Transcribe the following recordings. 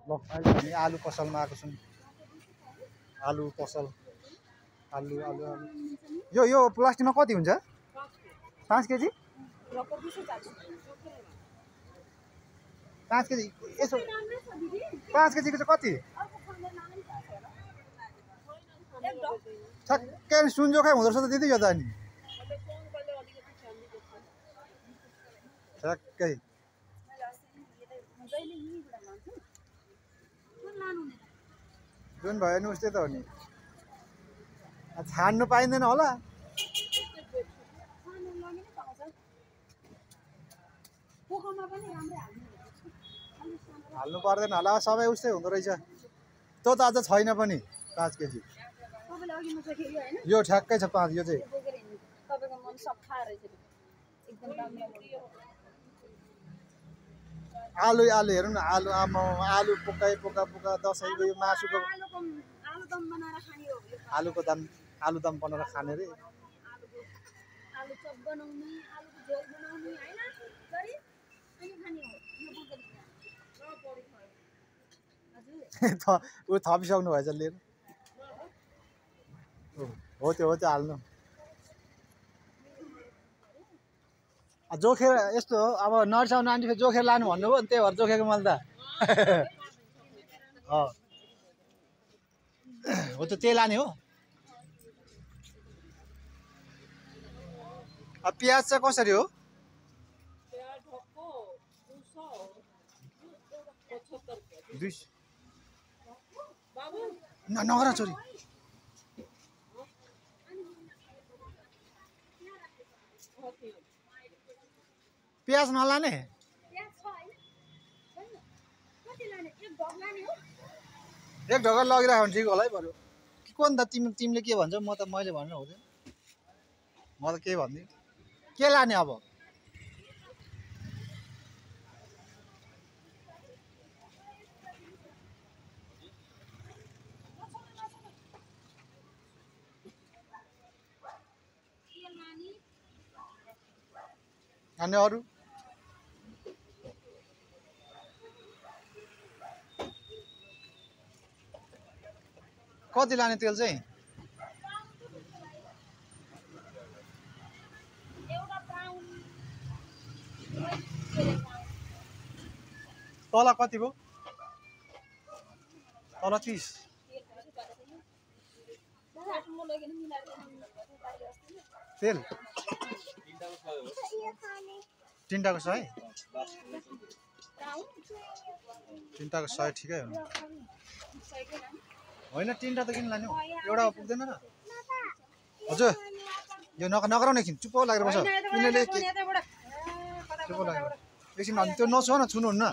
ल अहिले हामी आलु पसलमा आएको छौँ। आलु पसल आलु आलु आलु यो प्लास्टिकमा कति हुन्छ? 5 केजी 5 केजी यसो 5 केजीको चाहिँ कति? ठ्याक्कै सुनजोखाइ हुँदो रहेछ त दिदी यो त अनि ठ्याक्कै जुन भयो नि उस्तै त हो नि। छान्नु पाइँदैन होला। हाल्नु पर्दैन होला सबै उस्तै हुँदो रहेछ। त्यो त अझ छैन पनि 5 केजी। यो ठ्याक्कै छ 5 यो चाहिँ। आलु आलु हेर्नु न आलु आमा आलु पोका दसैँको यो मासुको आलुको दाम आलुदम बनाएर खाने रे। आलु चप बनाउने आलुको झोल बनाउने हैन गरी अनि खाने हो यो बोकेर हजुर उ थपिसक्नु भएछ लिएर हो त्यो हाल्नु। जोखेर यस्तो हो अब नर्साउनु आन्टी फेरि जोखेर लानु भन्नुभयो नि त्यही भएर जोखेको मैले त हो त त्यही लाने हो। अब प्याज चाहिँ कसरी हो? नगर छोरी प्याज नलाने एक ढोका लगिरहेको भने ठिक होला है बरु। कोनि त तिमीले के भन्छौ म त मैले भनेर हुँदैन। म त के भन्दिनँ के लाने अब? अनि अरू कति लाने तेल चाहिँ? तल कति भयो? तल 30 तेल तिनटाको 100 तिनटाको 100 ठिकै हो होइन। तिनटा त किन लाने हो एउटा पुग्दैन र हजुर। यो नगराउने एकछिन चुप्पो लागेर बस्छ यिनीहरूले चुप्पो लागेर एकछिन त्यो नछुवा न छुनुहुन्न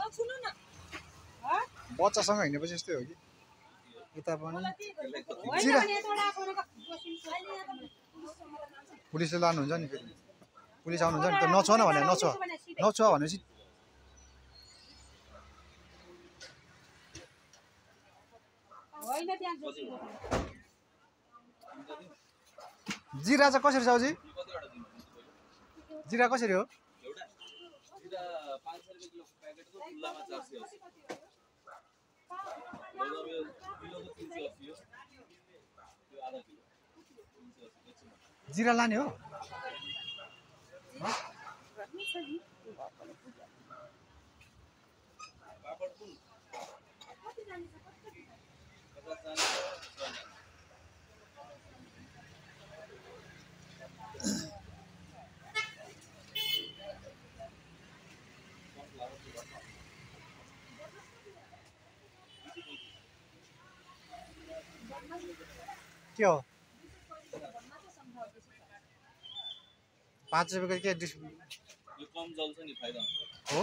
बच्चासँग हिँडेपछि यस्तै हो कि यता पनि जिरा पुलिसले लानुहुन्छ नि फेरि पुलिस आउनुहुन्छ नि त नछुवा न भने नछुवा भनेपछि जिरा चाहिँ कसरी छ अझै? जिरा कसरी हो? जिरा लाने हो? के हो 5 रुपियाँको के डिस यो कम जल्छ नि फाइदा हो?